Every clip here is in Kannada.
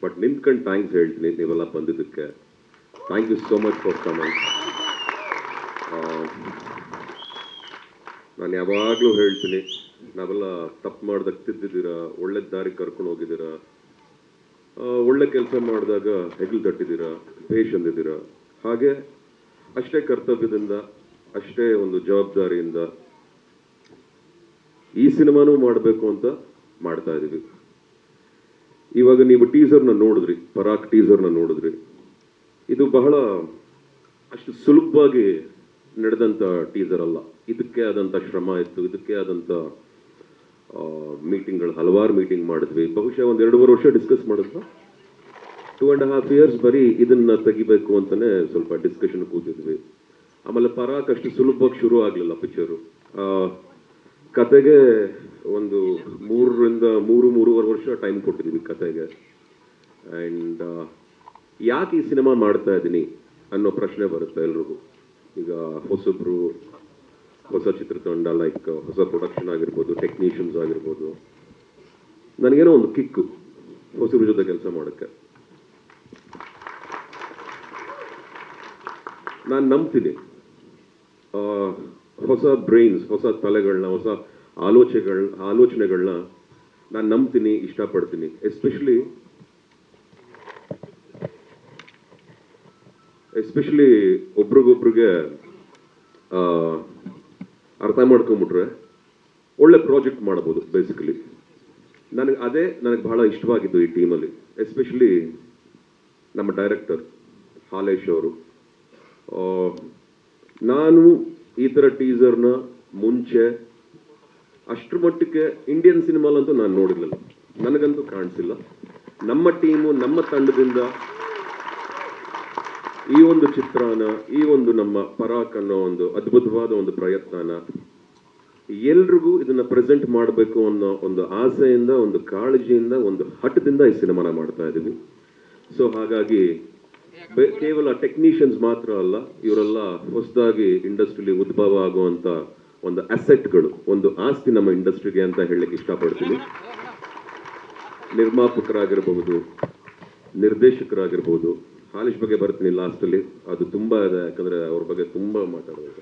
ಬಟ್ ನಿಂತ್ಕೊಂಡು ಥ್ಯಾಂಕ್ಸ್ ಹೇಳ್ತೀನಿ ನೀವೆಲ್ಲ ಬಂದಿದ್ದಕ್ಕೆ. Thank you so much for coming. ನಾನು ಯಾವಾಗಲೂ ಹೇಳ್ತೀನಿ, ನಾವೆಲ್ಲ ತಪ್ಪು ಮಾಡ್ದಾಗ ತಿದ್ದಿದ್ದೀರಾ, ಒಳ್ಳೆ ದಾರಿಗೆ ಕರ್ಕೊಂಡು ಹೋಗಿದ್ದೀರಾ, ಒಳ್ಳೆ ಕೆಲಸ ಮಾಡಿದಾಗ ಹೆಗಲು ತಟ್ಟಿದ್ದೀರಾ, ಭೇಷ್ ಅಂದಿದ್ದೀರಾ. ಹಾಗೆ ಅಷ್ಟೇ ಕರ್ತವ್ಯದಿಂದ, ಅಷ್ಟೇ ಒಂದು ಜವಾಬ್ದಾರಿಯಿಂದ ಈ ಸಿನಿಮಾನೂ ಮಾಡಬೇಕು ಅಂತ ಮಾಡ್ತಾ ಇದ್ದೀವಿ. ಇವಾಗ ನೀವು ಟೀಸರ್ನ ನೋಡಿದ್ರಿ, ಪರಾಕ್ ಟೀಸರ್ನ ನೋಡಿದ್ರಿ. ಇದು ಬಹಳ ಅಷ್ಟು ಸುಲಭವಾಗಿ ನಡೆದಂಥ ಟೀಸರ್ ಅಲ್ಲ. ಇದಕ್ಕೆ ಆದಂಥ ಶ್ರಮ ಇತ್ತು, ಇದಕ್ಕೆ ಆದಂಥ ಮೀಟಿಂಗ್ಗಳು, ಹಲವಾರು ಮೀಟಿಂಗ್ ಮಾಡಿದ್ವಿ. ಬಹುಶಃ ಒಂದು 2-3 ವರ್ಷ ಡಿಸ್ಕಸ್ ಮಾಡಿದ್ವಿ. 2.5 years ಬರೀ ಇದನ್ನ ತೆಗಿಬೇಕು ಅಂತಲೇ ಸ್ವಲ್ಪ ಡಿಸ್ಕಷನ್ ಕೂತಿದ್ವಿ. ಆಮೇಲೆ ಪರಾಕ್ ಅಷ್ಟು ಸುಲಭವಾಗಿ ಶುರು ಆಗಲಿಲ್ಲ ಪಿಕ್ಚರು. ಕತೆಗೆ ಒಂದು 3-3.5 ವರ್ಷ ಟೈಮ್ ಕೊಟ್ಟಿದ್ವಿ ಕತೆಗೆ. ಆ್ಯಂಡ್ ಯಾಕೆ ಈ ಸಿನಿಮಾ ಮಾಡ್ತಾ ಇದ್ದೀನಿ ಅನ್ನೋ ಪ್ರಶ್ನೆ ಬರುತ್ತೆ ಎಲ್ರಿಗೂ. ಈಗ ಹೊಸಬ್ರು, ಹೊಸ ಚಿತ್ರತಂಡ, ಲೈಕ್ ಹೊಸ ಪ್ರೊಡಕ್ಷನ್ ಆಗಿರ್ಬೋದು, ಟೆಕ್ನಿಷಿಯನ್ಸ್ ಆಗಿರ್ಬೋದು. ನನಗೇನೋ ಒಂದು ಕಿಕ್ಕು ಹೊಸಬ್ರ ಜೊತೆ ಕೆಲಸ ಮಾಡೋಕ್ಕೆ. ನಾನು ನಂಬ್ತೀನಿ ಹೊಸ ಬ್ರೈನ್ಸ್, ಹೊಸ ತಲೆಗಳನ್ನ, ಹೊಸ ಆಲೋಚನೆಗಳನ್ನ ನಾನು ನಂಬ್ತೀನಿ, ಇಷ್ಟಪಡ್ತೀನಿ. ಎಸ್ಪೆಷಲಿ ಒಬ್ರಿಗೊಬ್ರಿಗೆ ಅರ್ಥ ಮಾಡ್ಕೊಂಬಿಟ್ರೆ ಒಳ್ಳೆ ಪ್ರಾಜೆಕ್ಟ್ ಮಾಡ್ಬೋದು. ಬೇಸಿಕಲಿ ನನಗೆ ಬಹಳ ಇಷ್ಟವಾಗಿದ್ದು ಈ ಟೀಮಲ್ಲಿ. ಎಸ್ಪೆಷಲಿ ನಮ್ಮ ಡೈರೆಕ್ಟರ್ ಹಾಲೇಶ್ ಅವರು. ನಾನು ಈ ಥರ ಟೀಸರ್ನ ಮುಂಚೆ ಅಷ್ಟರ ಮಟ್ಟಕ್ಕೆ ಇಂಡಿಯನ್ ಸಿನಿಮಾಲಂತೂ ನಾನು ನೋಡಿರಲಿಲ್ಲ, ನನಗಂತೂ ಕಾಣಿಸಿಲ್ಲ. ನಮ್ಮ ಟೀಮು, ನಮ್ಮ ತಂಡದಿಂದ ಈ ಒಂದು ಚಿತ್ರನ, ಈ ಒಂದು ನಮ್ಮ ಪರಾಕ್ ಅನ್ನೋ ಒಂದು ಅದ್ಭುತವಾದ ಒಂದು ಪ್ರಯತ್ನನ ಎಲ್ರಿಗೂ ಇದನ್ನ ಪ್ರೆಸೆಂಟ್ ಮಾಡಬೇಕು ಅನ್ನೋ ಒಂದು ಆಸೆಯಿಂದ, ಒಂದು ಕಾಳಜಿಯಿಂದ, ಒಂದು ಹಠದಿಂದ ಈ ಸಿನಿಮಾನ ಮಾಡ್ತಾ ಇದ್ದೀವಿ. ಸೊ ಹಾಗಾಗಿ ಕೇವಲ ಟೆಕ್ನಿಷಿಯನ್ಸ್ ಮಾತ್ರ ಅಲ್ಲ, ಇವರೆಲ್ಲ ಹೊಸದಾಗಿ ಇಂಡಸ್ಟ್ರಿಲಿ ಉದ್ಭವ ಆಗುವಂತ ಒಂದು ಅಸೆಟ್ಗಳು, ಒಂದು ಆಸ್ತಿ ನಮ್ಮ ಇಂಡಸ್ಟ್ರಿಗೆ ಅಂತ ಹೇಳಲಿಕ್ಕೆ ಇಷ್ಟಪಡ್ತೀನಿ. ನಿರ್ಮಾಪಕರಾಗಿರ್ಬಹುದು, ನಿರ್ದೇಶಕರಾಗಿರ್ಬೋದು. ಹಾಲೇಶ್ ಬಗ್ಗೆ ಬರ್ತೀನಿ ಲಾಸ್ಟಲ್ಲಿ, ಅದು ತುಂಬಾ ಇದೆ, ಯಾಕಂದ್ರೆ ಅವ್ರ ಬಗ್ಗೆ ತುಂಬಾ ಮಾತಾಡಬೇಕು.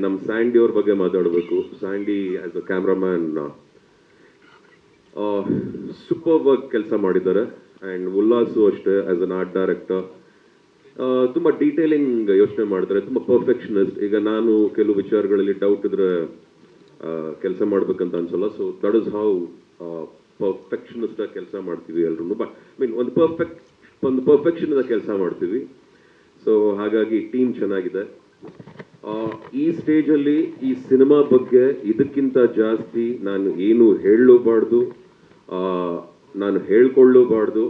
ನಮ್ಮ ಸ್ಯಾಂಡಿ ಅವ್ರ ಬಗ್ಗೆ ಮಾತಾಡಬೇಕು. Sandy as a cameraman super work ಕೆಲಸ ಮಾಡಿದ್ದಾರೆ. ಆ್ಯಂಡ್ ಉಲ್ಲಾಸು ಅಷ್ಟೇ, ಆಸ್ ಅನ್ ಆರ್ಟ್ ಡೈರೆಕ್ಟರ್ ತುಂಬ ಡೀಟೇಲಿಂಗ್ ಯೋಚನೆ ಮಾಡ್ತಾರೆ, ತುಂಬ ಪರ್ಫೆಕ್ಷನಿಸ್ಟ್. ಈಗ ನಾನು ಕೆಲವು ವಿಚಾರಗಳಲ್ಲಿ ಡೌಟ್ ಇದ್ರೆ ಕೆಲಸ ಮಾಡ್ಬೇಕಂತ ಅನ್ಸಲ್ಲ. So that is how perfectionist ಆಗಿ ಕೆಲಸ ಮಾಡ್ತೀವಿ ಎಲ್ರು. ಬಟ್ ಮೀನ್ ಒಂದು ಪರ್ಫೆಕ್ಷನ್ ಕೆಲಸ ಮಾಡ್ತೀವಿ. ಸೊ ಹಾಗಾಗಿ ಟೀಮ್ ಚೆನ್ನಾಗಿದೆ. ಈ ಸ್ಟೇಜಲ್ಲಿ ಈ ಸಿನಿಮಾ ಬಗ್ಗೆ ಇದಕ್ಕಿಂತ ಜಾಸ್ತಿ ನಾನು ಏನು ಹೇಳಲೂಬಾರ್ದು, ನಾನು ಹೇಳ್ಕೊಳ್ಳೂಬಾರ್ದು.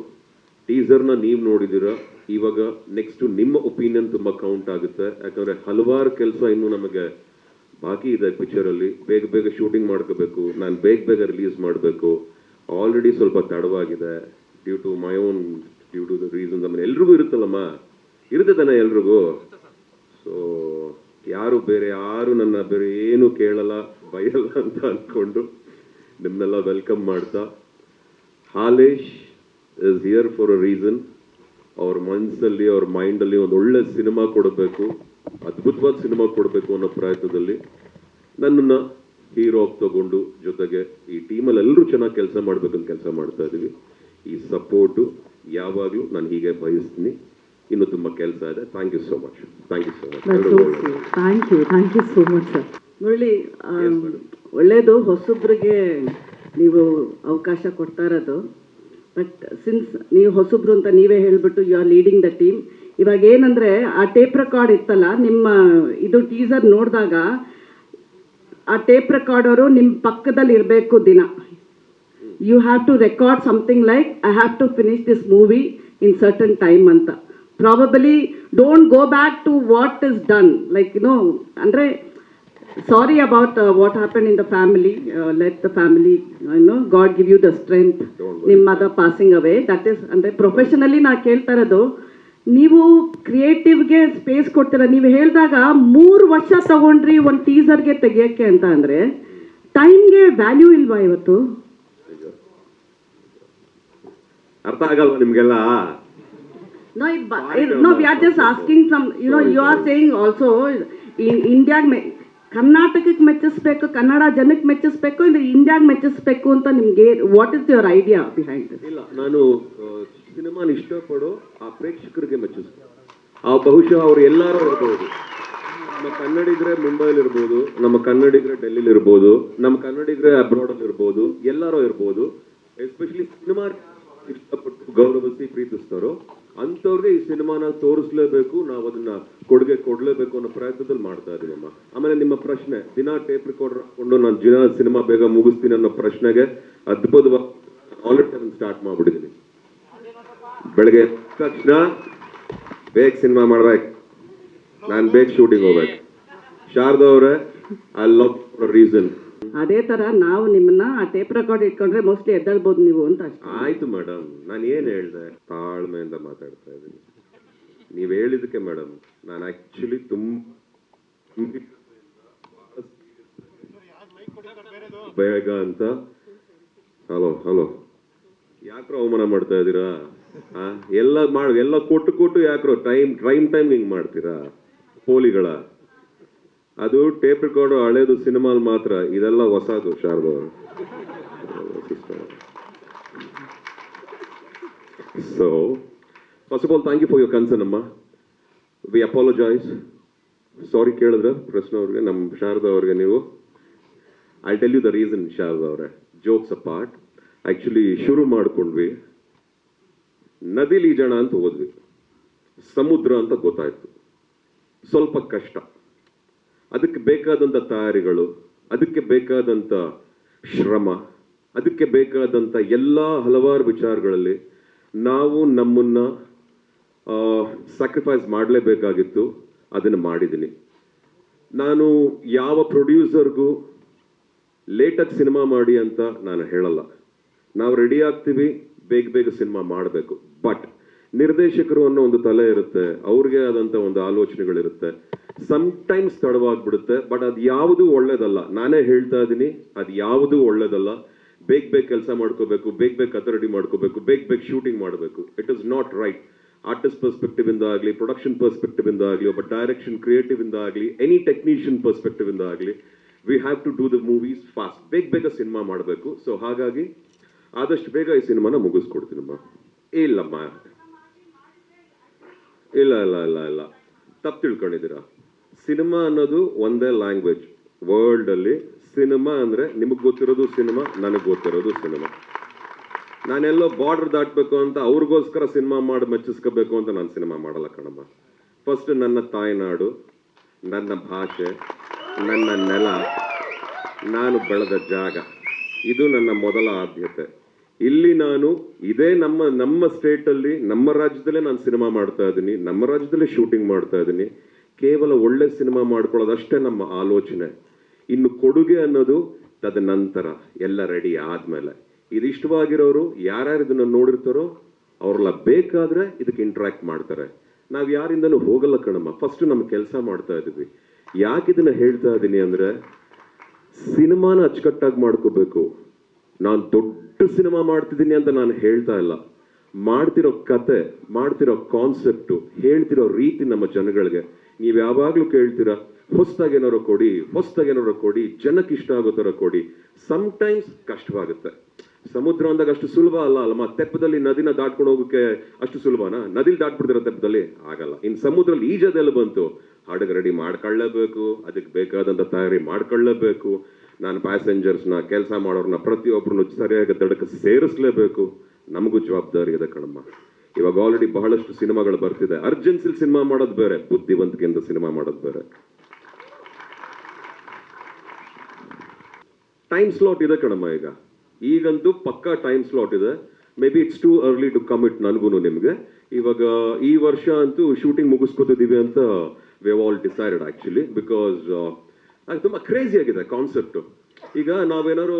ಟೀಸರ್ನ ನೀವು ನೋಡಿದ್ದೀರ. ಇವಾಗ ನೆಕ್ಸ್ಟ್ ನಿಮ್ಮ ಒಪಿನಿಯನ್ ತುಂಬ ಕೌಂಟ್ ಆಗುತ್ತೆ. ಯಾಕಂದರೆ ಹಲವಾರು ಕೆಲಸ ಇನ್ನೂ ನಮಗೆ ಬಾಕಿ ಇದೆ ಪಿಕ್ಚರಲ್ಲಿ. ಬೇಗ ಶೂಟಿಂಗ್ ಮಾಡ್ಕೋಬೇಕು, ನಾನು ಬೇಗ ರಿಲೀಸ್ ಮಾಡಬೇಕು. ಆಲ್ರೆಡಿ ಸ್ವಲ್ಪ ತಡವಾಗಿದೆ ಡ್ಯೂ ಟು ದ ರೀಸನ್ಸ್. ಆಮೇಲೆ ಎಲ್ರಿಗೂ ಇರುತ್ತಲ್ಲಮ್ಮ, ಇರುತ್ತೆ ತಾನೆ ಎಲ್ರಿಗೂ. ಸೊ ಯಾರು ನನ್ನ ಬೇರೆ ಏನು ಕೇಳಲ್ಲ, ಬಯಲ್ಲ ಅಂತ ಅಂದ್ಕೊಂಡು ನಿಮ್ಮನ್ನೆಲ್ಲ ವೆಲ್ಕಮ್ ಮಾಡ್ತಾ, Halesh is here for a reason. ಅವ್ರ ಮನಸ್ಸಲ್ಲಿ, ಅವ್ರ ಮೈಂಡಲ್ಲಿ ಒಂದು ಒಳ್ಳೆ ಸಿನಿಮಾ ಕೊಡಬೇಕು, ಅದ್ಭುತವಾದ ಸಿನಿಮಾ ಕೊಡಬೇಕು ಅನ್ನೋ ಪ್ರಯತ್ನದಲ್ಲಿ ನನ್ನನ್ನು ಹೀರೋ ಆಗಿ ತಗೊಂಡು, ಜೊತೆಗೆ ಈ ಟೀಮಲ್ಲಿ ಎಲ್ಲರೂ ಚೆನ್ನಾಗಿ ಕೆಲಸ ಮಾಡ್ಬೇಕಂತ ಕೆಲಸ ಮಾಡ್ತಾ ಇದ್ದೀವಿ. ಈ ಸಪೋರ್ಟು ಯಾವಾಗಲೂ ನಾನು ಹೀಗೆ ಬಯಸ್ತೀನಿ. ಇನ್ನೂ ತುಂಬ ಕೆಲಸ ಇದೆ. Thank you so much. Thank you so much. Thank you so much sir. Murali, ಒಳ್ಳೆಯದು ಹೊಸಬ್ರಿಗೆ ನೀವು ಅವಕಾಶ ಕೊಡ್ತಾ ಇರೋದು. ಬಟ್ ಸಿನ್ಸ್ ನೀವು ಹೊಸಬ್ರು ಅಂತ ನೀವೇ ಹೇಳಿಬಿಟ್ಟು you are leading the team. ಇವಾಗ ಏನಂದರೆ ಆ ಟೇಪ್ ರೆಕಾರ್ಡ್ ಇತ್ತಲ್ಲ, ನಿಮ್ಮ ಇದು ಟೀಸರ್ ನೋಡಿದಾಗ ಆ ಟೇಪ್ ರೆಕಾರ್ಡರು ನಿಮ್ಮ ಪಕ್ಕದಲ್ಲಿ ಇರಬೇಕು ದಿನ. You have to record something like I have to finish this movie in certain time ಅಂತ. Probably don't go back to what is done, like ಅಂದರೆ sorry about what happened in the family. Let the family, God give you the strength. ನಿಮ್ಮ mother passing away, that is ಅಂದರೆ ಪ್ರೊಫೆಷನಲಿ ನಾ ಕೇಳ್ತಾ ಇರೋದು. ನೀವು ಕ್ರಿಯೇಟಿವ್ಗೆ ಸ್ಪೇಸ್ ಕೊಡ್ತೀರ. ನೀವು ಹೇಳಿದಾಗ 3 ವರ್ಷ ತಗೊಂಡ್ರಿ ಒಂದು ಟೀಸರ್ಗೆ ತೆಗಿಯೋಕ್ಕೆ ಅಂತ ಅಂದರೆ ಟೈಮ್ಗೆ ವ್ಯಾಲ್ಯೂ ಇಲ್ವಾ ಇವತ್ತು? ಅರ್ಥ ಆಗಲ್ವಾ ನಿಮ್ಗೆಲ್ಲ? No, no, we are just asking from, you are saying also, in India, ಕರ್ನಾಟಕಕ್ಕೆ ಮೆಚ್ಚಿಸ್ಬೇಕು, ಕನ್ನಡ ಜನಕ್ಕೆ ಮೆಚ್ಚಿಸ್ಬೇಕು, ಇದು ಇಂಡಿಯಾಗೆ ಮೆಚ್ಚಿಸ್ಬೇಕು ಅಂತ ನಿಮಗೆ what is your idea behind this? ಇಲ್ಲ, ನಾನು ಸಿನಿಮಾನ ಇಷ್ಟಪಡೋ ಆ ಪ್ರೇಕ್ಷಕರಿಗೆ ಮೆಚ್ಚಿಸ್ತೀನಿ. ಬಹುಶಃ ಅವ್ರು ಎಲ್ಲರೂ ಇರ್ಬೋದು. ನಮ್ಮ ಕನ್ನಡಿಗರೇ ಮುಂಬೈಲಿ ಇರ್ಬೋದು, ನಮ್ಮ ಕನ್ನಡಿಗರೇ ಡೆಲ್ಲಿಲಿ ಇರ್ಬೋದು, ನಮ್ಮ ಕನ್ನಡಿಗರೇ ಅಬ್ರಾಡಲ್ಲಿ ಇರ್ಬೋದು, ಎಲ್ಲರೂ ಇರ್ಬೋದು. ಎಸ್ಪೆಷಲಿ ಸಿನಿಮಾ ಇಷ್ಟಪಟ್ಟು ಗೌರವಿಸಿ ಪ್ರೀತಿಸ್ತಾರೋ ಅಂಥವ್ರಿಗೆ ಈ ಸಿನಿಮಾನ ತೋರಿಸ್ಲೇಬೇಕು, ನಾವು ಅದನ್ನ ಕೊಡುಗೆ ಕೊಡ್ಲೇಬೇಕು ಅನ್ನೋ ಪ್ರಯತ್ನದಲ್ಲಿ ಮಾಡ್ತಾ ಇದೀವಮ್ಮ. ಆಮೇಲೆ ನಿಮ್ಮ ಪ್ರಶ್ನೆ, ದಿನ ಟೇಪ್ ರೆಕಾರ್ಡರ್ ಹಾಕೊಂಡು ನಾನು ದಿನ ಸಿನಿಮಾ ಬೇಗ ಮುಗಿಸ್ತೀನಿ ಅನ್ನೋ ಪ್ರಶ್ನೆಗೆ ಅದ್ಭುತವಾಗಿ ಆಲ್ರೆಡಿ ಸ್ಟಾರ್ಟ್ ಮಾಡ್ಬಿಟ್ಟಿದ್ದೀನಿ. ಬೆಳಗ್ಗೆ ತಕ್ಷಣ ಬೇಗ ಸಿನಿಮಾ ಮಾಡ್ಬೇಕು, ನಾನು ಬೇಗ ಶೂಟಿಂಗ್ ಹೋಗ್ಬೇಕು. ಶಾರದಾ ಅವರೇ, ಐ ಲವ್ ರೀಸನ್. ಅದೇ ತರ ನಾವು ನಿಮ್ಮನ್ನ ಆ ಟೇಪ್ ರೆಕಾರ್ಡ್ ಇಟ್ಕೊಂಡ್ರೆ ಮೋಸ್ಟ್ಲಿ ಎದ್ದೇಳ್ಬೋದು ನೀವು ಅಂತ ಅಷ್ಟೇ. ಆಯ್ತು ಮೇಡಮ್, ನಾನು ಏನ್ ಹೇಳ್ದೆ, ತಾಳ್ಮೆಯಿಂದ ಮಾತಾಡ್ತಾ ಇದ್ದೀನಿ. ನೀವ್ ಹೇಳಿದಕ್ಕೆ ಮೇಡಮ್, ನಾನು ಆಕ್ಚುಲಿ ಬೇಗ ಅಂತ. ಹಲೋ ಯಾಕ್ರೋ ಅವಮಾನ ಮಾಡ್ತಾ ಇದ್ದೀರಾ? ಎಲ್ಲ ಕೊಟ್ಟು ಯಾಕ್ರೋ ಟೈಮ್ ಹಿಂಗ್ ಮಾಡ್ತೀರಾ ಪೋಲಿಗಳ? ಅದು ಟೇಪ್ ರೆಕಾರ್ಡ್ ಹಳೇದು, ಸಿನಿಮಾಲ್ ಮಾತ್ರ, ಇದೆಲ್ಲ ಹೊಸದು. Sharada so first of all thank you for your concern ಅಮ್ಮ. We apologise. ಸಾರಿ ಕೇಳಿದ್ರ ಪ್ರಶ್ನೆ ಅವ್ರಿಗೆ, ನಮ್ಮ ಶಾರದಾ ಅವ್ರಿಗೆ ನೀವು. I tell you the reason Sharada ಅವರೇ, ಜೋಕ್ಸ್ ಅಪಾರ್ಟ್. ಆಕ್ಚುಲಿ ಶುರು ಮಾಡ್ಕೊಂಡ್ವಿ, ನದಿಲಿ ಈಜೋಣ ಅಂತ ಹೋದ್ವಿ, ಸಮುದ್ರ ಅಂತ ಗೊತ್ತಾಯ್ತು. ಸ್ವಲ್ಪ ಕಷ್ಟ, ಅದಕ್ಕೆ ಬೇಕಾದಂಥ ತಯಾರಿಗಳು, ಅದಕ್ಕೆ ಬೇಕಾದಂಥ ಶ್ರಮ, ಅದಕ್ಕೆ ಬೇಕಾದಂಥ ಎಲ್ಲ ಹಲವಾರು ವಿಚಾರಗಳಲ್ಲಿ ನಾವು ನಮ್ಮನ್ನ ಸ್ಯಾಕ್ರಿಫೈಸ್ ಮಾಡಲೇಬೇಕಾಗಿತ್ತು. ಅದನ್ನು ಮಾಡಿದ್ದೀನಿ. ನಾನು ಯಾವ ಪ್ರೊಡ್ಯೂಸರ್ಗೂ ಲೇಟಾಗಿ ಸಿನಿಮಾ ಮಾಡಿ ಅಂತ ನಾನು ಹೇಳಲ್ಲ. ನಾವು ರೆಡಿ ಆಗ್ತೀವಿ, ಬೇಗ ಸಿನಿಮಾ ಮಾಡಬೇಕು. ಬಟ್ ನಿರ್ದೇಶಕರು ಅನ್ನೋ ಒಂದು ತಲೆ ಇರುತ್ತೆ, ಅವ್ರಿಗೆ ಆದಂಥ ಒಂದು ಆಲೋಚನೆಗಳಿರುತ್ತೆ. ಸಮ್ಟೈಮ್ಸ್ ತಡವಾಗ್ಬಿಡುತ್ತೆ, ಬಟ್ ಅದು ಯಾವುದೂ ಒಳ್ಳೇದಲ್ಲ. ನಾನೇ ಹೇಳ್ತಾ ಇದ್ದೀನಿ, ಅದು ಯಾವುದೂ ಒಳ್ಳೇದಲ್ಲ. ಬೇಗ ಕೆಲಸ ಮಾಡ್ಕೋಬೇಕು, ಬೇಗ ಕತೆ ರೆಡಿ ಮಾಡ್ಕೋಬೇಕು, ಬೇಗ ಶೂಟಿಂಗ್ ಮಾಡಬೇಕು. It is not right. Artist perspective ಇಂದ ಆಗಲಿ, ಪ್ರೊಡಕ್ಷನ್ ಪರ್ಸ್ಪೆಕ್ಟಿವ್ ಇಂದ ಆಗಲಿ, ಒಬ್ಬ ಡೈರೆಕ್ಷನ್ ಕ್ರಿಯೇಟಿವ್ ಇಂದ ಆಗಲಿ, ಎನಿ ಟೆಕ್ನಿಷಿಯನ್ ಪರ್ಸ್ಪೆಕ್ಟಿವ್ ಇಂದ ಆಗಲಿ, we have to do the movies fast. ಬೇಗ ಸಿನಿಮಾ ಮಾಡಬೇಕು. ಸೊ ಹಾಗಾಗಿ ಆದಷ್ಟು ಬೇಗ ಈ ಸಿನಿಮಾನ ಮುಗಿಸ್ಕೊಡ್ತೀನಮ್ಮ. ಇಲ್ಲಮ್ಮ, ಇಲ್ಲ ತಪ್ಪು ತಿಳ್ಕೊಂಡಿದ್ದೀರಾ. ಸಿನಿಮಾ ಅನ್ನೋದು ಒಂದೇ ಲ್ಯಾಂಗ್ವೇಜ್. ವರ್ಲ್ಡ್ ಅಲ್ಲಿ ಸಿನಿಮಾ ಅಂದ್ರೆ ನಿಮಗೆ ಗೊತ್ತಿರೋದು ಸಿನಿಮಾ, ನನಗೆ ಗೊತ್ತಿರೋದು ಸಿನಿಮಾ. ನಾನೆಲ್ಲೋ ಬಾರ್ಡರ್ ದಾಟಬೇಕು ಅಂತ ಅವ್ರಿಗೋಸ್ಕರ ಸಿನಿಮಾ ಮಾಡಿ ಮೆಚ್ಚಿಸ್ಕೋಬೇಕು ಅಂತ ನಾನು ಸಿನಿಮಾ ಮಾಡಲ್ಲ ಕಣಮ್ಮ. ಫಸ್ಟ್ ನನ್ನ ತಾಯ್ನಾಡು, ನನ್ನ ಭಾಷೆ, ನನ್ನ ನೆಲ, ನಾನು ಬೆಳೆದ ಜಾಗ, ಇದು ನನ್ನ ಮೊದಲ ಆದ್ಯತೆ. ಇಲ್ಲಿ ನಾನು ಇದೇ ನಮ್ಮ ಸ್ಟೇಟಲ್ಲಿ, ನಮ್ಮ ರಾಜ್ಯದಲ್ಲೇ ನಾನು ಸಿನಿಮಾ ಮಾಡ್ತಾ ಇದ್ದೀನಿ, ನಮ್ಮ ರಾಜ್ಯದಲ್ಲೇ ಶೂಟಿಂಗ್ ಮಾಡ್ತಾ ಇದ್ದೀನಿ. ಕೇವಲ ಒಳ್ಳೆ ಸಿನಿಮಾ ಮಾಡ್ಕೊಳ್ಳೋದಷ್ಟೇ ನಮ್ಮ ಆಲೋಚನೆ. ಇನ್ನು ಕೊಡುಗೆ ಅನ್ನೋದು ತದನಂತರ, ಎಲ್ಲ ರೆಡಿ ಆದ್ಮೇಲೆ. ಇದು ಇಷ್ಟವಾಗಿರೋರು ಯಾರ್ಯಾರು ಇದನ್ನ ನೋಡಿರ್ತಾರೋ ಅವ್ರೆಲ್ಲ ಬೇಕಾದ್ರೆ ಇದಕ್ಕೆ ಇಂಟ್ರಾಕ್ಟ್ ಮಾಡ್ತಾರೆ. ನಾವು ಯಾರಿಂದನೂ ಹೋಗಲ್ಲ ಕಣಮ್ಮ. ಫಸ್ಟ್ ನಮ್ಮ ಕೆಲಸ ಮಾಡ್ತಾ ಇದೀವಿ. ಯಾಕೆ ಇದನ್ನ ಹೇಳ್ತಾ ಇದ್ದೀನಿ ಅಂದ್ರೆ, ಸಿನಿಮಾನ ಅಚ್ಚುಕಟ್ಟಾಗಿ ಮಾಡ್ಕೋಬೇಕು. ನಾನು ದೊಡ್ಡ ಸಿನಿಮಾ ಮಾಡ್ತಿದ್ದೀನಿ ಅಂತ ನಾನು ಹೇಳ್ತಾ ಇಲ್ಲ. ಮಾಡ್ತಿರೋ ಕತೆ, ಮಾಡ್ತಿರೋ ಕಾನ್ಸೆಪ್ಟು, ಹೇಳ್ತಿರೋ ರೀತಿ ನಮ್ಮ ಜನಗಳಿಗೆ ನೀವು ಯಾವಾಗ್ಲೂ ಕೇಳ್ತೀರಾ, ಹೊಸದಾಗೇನಾರು ಕೊಡಿ, ಜನಕ್ಕೆ ಇಷ್ಟ ಆಗೋ ಥರ ಕೊಡಿ. ಸಮ್ಟೈಮ್ಸ್ ಕಷ್ಟವಾಗುತ್ತೆ. ಸಮುದ್ರ ಅಂದಾಗ ಅಷ್ಟು ಸುಲಭ ಅಲ್ಲಮ್ಮ. ತೆಪ್ಪದಲ್ಲಿ ನದಿನ ದಾಟ್ಕೊಂಡು ಹೋಗೋಕೆ ಅಷ್ಟು ಸುಲಭನಾ? ನದಿಲಿ ದಾಟ್ಬಿಡ್ತಿರೋ ತೆಪ್ಪದಲ್ಲಿ ಆಗಲ್ಲ. ಇನ್ನು ಸಮುದ್ರದಲ್ಲಿ ಈಜದೆಲ್ಲ ಬಂತು, ಹಡಗು ರೆಡಿ ಮಾಡ್ಕೊಳ್ಳೇಬೇಕು, ಅದಕ್ಕೆ ಬೇಕಾದಂಥ ತಯಾರಿ ಮಾಡ್ಕೊಳ್ಳೇಬೇಕು. ನಾನು ಪ್ಯಾಸೆಂಜರ್ಸ್ನ, ಕೆಲಸ ಮಾಡೋರ್ನ ಪ್ರತಿಯೊಬ್ಬರನ್ನು ಸರಿಯಾಗಿ ದಡಕ್ಕೆ ಸೇರಿಸ್ಲೇಬೇಕು. ನಮಗೂ ಜವಾಬ್ದಾರಿ ಇದೆ ಕಣಮ್ಮ. ಇವಾಗ ಆಲ್ರೆಡಿ ಬಹಳಷ್ಟು ಸಿನಿಮಾಗಳು ಬರ್ತಿದೆ. ಅರ್ಜೆನ್ಸಿಲ್ ಸಿನಿಮಾ ಮಾಡೋದು ಬೇರೆ, ಬುದ್ಧಿವಂತಿಕೆಯಿಂದ ಸಿನಿಮಾ ಮಾಡೋದು ಬೇರೆ. ಟೈಮ್ ಸ್ಲಾಟ್ ಇದೆ ಕಣಮ್ಮ. ಈಗಂತೂ ಪಕ್ಕಾ ಟೈಮ್ ಸ್ಲಾಟ್ ಇದೆ. Maybe it's too early to commit ನನಗೂ ನಿಮಗೆ. ಇವಾಗ ಈ ವರ್ಷ ಅಂತೂ ಶೂಟಿಂಗ್ ಮುಗಿಸ್ಕೊತಿದ್ದೀವಿ ಅಂತ we have all decided actually, because ತುಂಬ ಕ್ರೇಜಿ ಆಗಿದೆ ಕಾನ್ಸೆಪ್ಟು. ಈಗ ನಾವೇನಾದ್ರು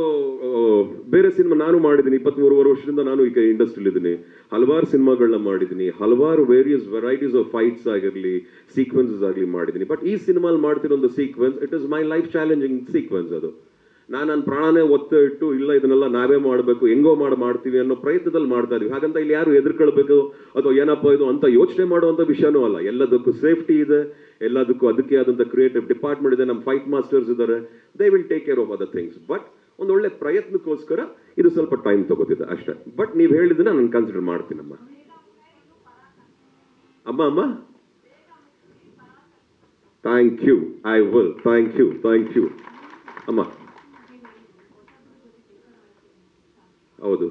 ಬೇರೆ ಸಿನಿಮಾ ನಾನು ಮಾಡಿದ್ದೀನಿ, 23 ವರ್ಷದಿಂದ ನಾನು ಈಗ ಇಂಡಸ್ಟ್ರಿಲಿ ಇದ್ದೀನಿ. ಹಲವಾರು ಸಿನಿಮಾಗಳನ್ನ ಮಾಡಿದ್ದೀನಿ, ಹಲವಾರು ವೇರಿಯಸ್ ವೆರೈಟೀಸ್ ಆಫ್ ಫೈಟ್ಸ್ ಆಗಿರಲಿ, ಸೀಕ್ವೆನ್ಸಸ್ ಆಗಲಿ ಮಾಡಿದ್ದೀನಿ. ಬಟ್ ಈ ಸಿನಿಮಾಲ್ ಮಾಡ್ತಿರೋ ಒಂದು sequence, it is my life challenging sequence. ಅದು ನನ್ನ ಪ್ರಾಣನೇ ಒತ್ತ ಇಟ್ಟು ಇಲ್ಲ ಇದನ್ನೆಲ್ಲ ನಾವೇ ಮಾಡಬೇಕು, ಹೆಂಗೋ ಮಾಡ್ತೀವಿ ಅನ್ನೋ ಪ್ರಯತ್ನದಲ್ಲಿ ಮಾಡ್ತಾ ಇದೀವಿ. ಹಾಗಂತ ಇಲ್ಲಿ ಯಾರು ಎದುರ್ಕೊಳ್ಬೇಕು ಅಥವಾ ಏನಪ್ಪ ಇದು ಅಂತ ಯೋಚನೆ ಮಾಡುವಂತ ವಿಷಯನೂ ಅಲ್ಲ. ಎಲ್ಲದಕ್ಕೂ ಸೇಫ್ಟಿ ಇದೆ, ಎಲ್ಲದಕ್ಕೂ ಅದಕ್ಕೆ ಆದಂತ ಕ್ರಿಯೇಟಿವ್ ಡಿಪಾರ್ಟ್ಮೆಂಟ್ ಇದೆ, ನಮ್ಮ ಫೈಟ್ ಮಾಸ್ಟರ್ಸ್ ಇದ್ದಾರೆ, they will take care of other things. But ಒಂದು ಒಳ್ಳೆ ಪ್ರಯತ್ನಕ್ಕೋಸ್ಕರ ಇದು ಸ್ವಲ್ಪ ಟೈಮ್ ತಗೋತಿದೆ ಅಷ್ಟೇ. ಬಟ್ ನೀವು ಹೇಳಿದ್ದನ್ನ ನಾನು ಕನ್ಸಿಡರ್ ಮಾಡ್ತೀನಮ್ಮ. ಅಮ್ಮ thank you, I will. Thank you ಅಮ್ಮ. ಹೌದು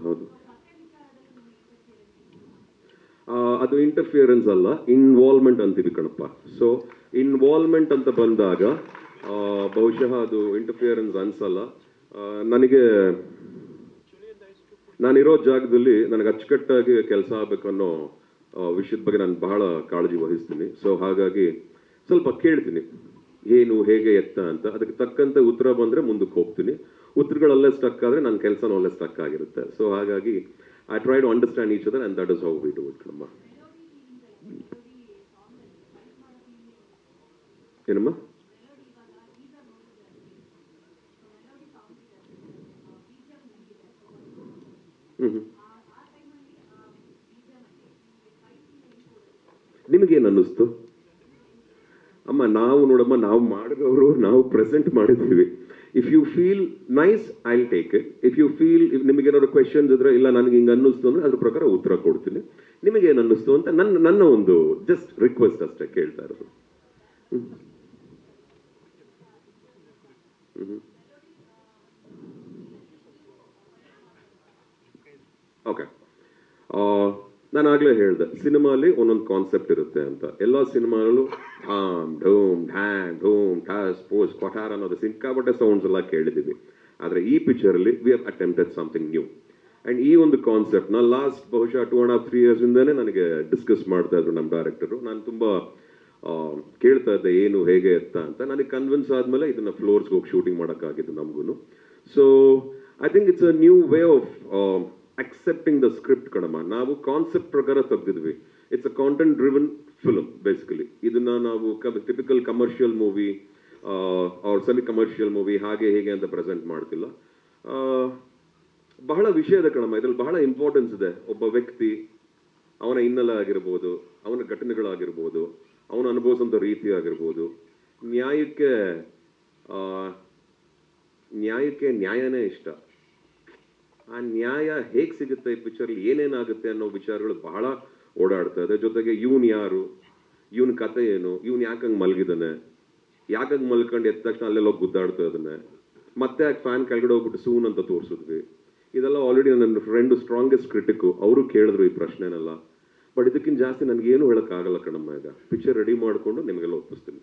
ಅದು ಇಂಟರ್ಫಿಯರೆನ್ಸ್ ಅಲ್ಲ, ಇನ್ವಾಲ್ವ್ಮೆಂಟ್ ಅಂತೀವಿ ಕಣಪ್ಪ. ಸೊ ಇನ್ವಾಲ್ವ್ಮೆಂಟ್ ಅಂತ ಬಂದಾಗ ಬಹುಶಃ ಅದು ಇಂಟರ್ಫಿಯರೆನ್ಸ್ ಅನ್ಸಲ್ಲ ನನಗೆ. ನಾನಿರೋ ಜಾಗದಲ್ಲಿ ನನಗೆ ಅಚ್ಚುಕಟ್ಟಾಗಿ ಕೆಲಸ ಆಗಬೇಕನ್ನೋ ವಿಷಯದ ಬಗ್ಗೆ ನಾನು ಬಹಳ ಕಾಳಜಿ ವಹಿಸ್ತೀನಿ. ಸೊ ಹಾಗಾಗಿ ಸ್ವಲ್ಪ ಕೇಳ್ತೀನಿ ಏನು ಹೇಗೆ ಎತ್ತ ಅಂತ, ಅದಕ್ಕೆ ತಕ್ಕಂತೆ ಉತ್ತರ ಬಂದರೆ ಮುಂದಕ್ಕೆ ಹೋಗ್ತೀನಿ. ಉತ್ತರಗಳಲ್ಲೇ ಸ್ಟಕ್ ಆದರೆ ನನ್ನ ಕೆಲಸನೂ ಅಲ್ಲೇ ಸ್ಟಕ್ ಆಗಿರುತ್ತೆ. ಸೊ ಹಾಗಾಗಿ I try to understand each other and that is how we do it. ನಮ್ಮ ಏನಮ್ಮ ನಿಮಗೇನು ಅನ್ನಿಸ್ತು ಅಮ್ಮ? ನಾವು ನೋಡಮ್ಮ, ನಾವು ಮಾಡಿದವರು, ನಾವು ಪ್ರೆಸೆಂಟ್ ಮಾಡಿದ್ದೀವಿ. If you feel nice I will take it. If you feel ನಿಮಗೇನಾದ್ರು ಕ್ವೆಶನ್ಸ್ ಇದ್ರೆ ಇಲ್ಲ ನನಗೆ ಹಿಂಗೆ ಅನ್ನಿಸ್ತು ಅಂದ್ರೆ ಅದ್ರ ಪ್ರಕಾರ ಉತ್ತರ ಕೊಡ್ತೀನಿ. ನಿಮಗೇನು ಅನ್ನಿಸ್ತು ಅಂತ ನನ್ನ ಒಂದು ಜಸ್ಟ್ ರಿಕ್ವೆಸ್ಟ್ ಅಷ್ಟೇ ಕೇಳ್ತಾ ಇರೋದು. ಓಕೆ, ನಾನು ಆಗಲೇ ಹೇಳಿದೆ ಸಿನಿಮಾಲಿ ಒಂದೊಂದು ಕಾನ್ಸೆಪ್ಟ್ ಇರುತ್ತೆ ಅಂತ. ಎಲ್ಲ ಸಿನಿಮಾಗಳು ಢೂಮ್ ಢ್ಯಾನ್ ಢೂಮ್ ಠಾಸ್ ಪೋಸ್ ಕೊಠಾರ ಅನ್ನೋದು ಸಿಕ್ಕಾಪಟ್ಟೆ ಸೌಂಡ್ಸ್ ಎಲ್ಲ ಕೇಳಿದ್ದೀವಿ. ಆದರೆ ಈ ಪಿಕ್ಚರಲ್ಲಿ we have attempted something new. And ಈ ಒಂದು ಕಾನ್ಸೆಪ್ಟ್ನ ಲಾಸ್ಟ್ ಬಹುಶಃ 2.5-3 ಇಯರ್ಸಿಂದನೇ ನನಗೆ ಡಿಸ್ಕಸ್ ಮಾಡ್ತಾ ಇದ್ರು ನಮ್ಮ ಡೈರೆಕ್ಟರು. ನಾನು ತುಂಬ ಕೇಳ್ತಾ ಇದ್ದೆ ಏನು ಹೇಗೆ ಅಂತ. ನನಗೆ ಕನ್ವಿನ್ಸ್ ಆದಮೇಲೆ ಇದನ್ನು ಫ್ಲೋರ್ಸ್ಗೆ ಹೋಗಿ ಶೂಟಿಂಗ್ ಮಾಡೋಕ್ಕಾಗಿದ್ದು ನಮಗೂ. So I think it's a new way of accepting the script ಕಣಮ್ಮ. ನಾವು ಕಾನ್ಸೆಪ್ಟ್ ಪ್ರಕಾರ ತೆಗೆದಿದ್ವಿ. It's a content driven film basically. ಇದನ್ನ ನಾವು ಟಿಪಿಕಲ್ ಕಮರ್ಷಿಯಲ್ ಮೂವಿ ಅವ್ರ ಸೆಮಿ ಕಮರ್ಷಿಯಲ್ ಮೂವಿ ಹಾಗೆ ಹೇಗೆ ಅಂತ ಪ್ರೆಸೆಂಟ್ ಮಾಡ್ತಿಲ್ಲ. ಬಹಳ ವಿಷಯದ ಕಣಮ್ಮ, ಇದ್ರಲ್ಲಿ ಬಹಳ ಇಂಪಾರ್ಟೆನ್ಸ್ ಇದೆ. ಒಬ್ಬ ವ್ಯಕ್ತಿ, ಅವನ ಹಿನ್ನೆಲೆ ಆಗಿರ್ಬೋದು, ಅವನ ಘಟನೆಗಳಾಗಿರ್ಬೋದು, ಅವನು ಅನುಭವಿಸೋಂಥ ರೀತಿ ಆಗಿರ್ಬೋದು, ನ್ಯಾಯಕ್ಕೆ ನ್ಯಾಯನೇ ಇಷ್ಟ. ಆ ನ್ಯಾಯ ಹೇಗೆ ಸಿಗುತ್ತೆ ಈ ಪಿಕ್ಚರ್ಲಿ, ಏನೇನಾಗುತ್ತೆ ಅನ್ನೋ ವಿಚಾರಗಳು ಬಹಳ ಓಡಾಡ್ತಾ ಇದೆ. ಜೊತೆಗೆ ಇವನು ಯಾರು, ಇವನ ಕತೆ ಏನು, ಇವನು ಯಾಕಂಗೆ ಮಲಗಿದಾನೆ, ಯಾಕಂಗೆ ಮಲ್ಕೊಂಡು ಎದ್ದ ತಕ್ಷಣ ಅಲ್ಲೆಲ್ಲೋಗಿ ಗುದ್ದಾಡ್ತಾ ಇದ್ದಾನೆ, ಮತ್ತೆ ಯಾಕೆ ಫ್ಯಾನ್ ಕೆಳಗಡೆ ಹೋಗ್ಬಿಟ್ಟು ಸೂನ್ ಅಂತ ತೋರಿಸಿದ್ವಿ. ಇದೆಲ್ಲ ಆಲ್ರೆಡಿ ನನ್ನ ಫ್ರೆಂಡು ಸ್ಟ್ರಾಂಗೆಸ್ಟ್ ಕ್ರಿಟಿಕ್ಕು, ಅವರು ಕೇಳಿದ್ರು ಈ ಪ್ರಶ್ನೆನೆಲ್ಲ. ಬಟ್ ಇದಕ್ಕಿಂತ ಜಾಸ್ತಿ ನನಗೇನು ಹೇಳೋಕ್ಕಾಗಲ್ಲ ಕಣಮ್ಮ. ಈಗ ಪಿಕ್ಚರ್ ರೆಡಿ ಮಾಡಿಕೊಂಡು ನಿಮಗೆಲ್ಲ ಒಪ್ಪಿಸ್ತೀನಿ.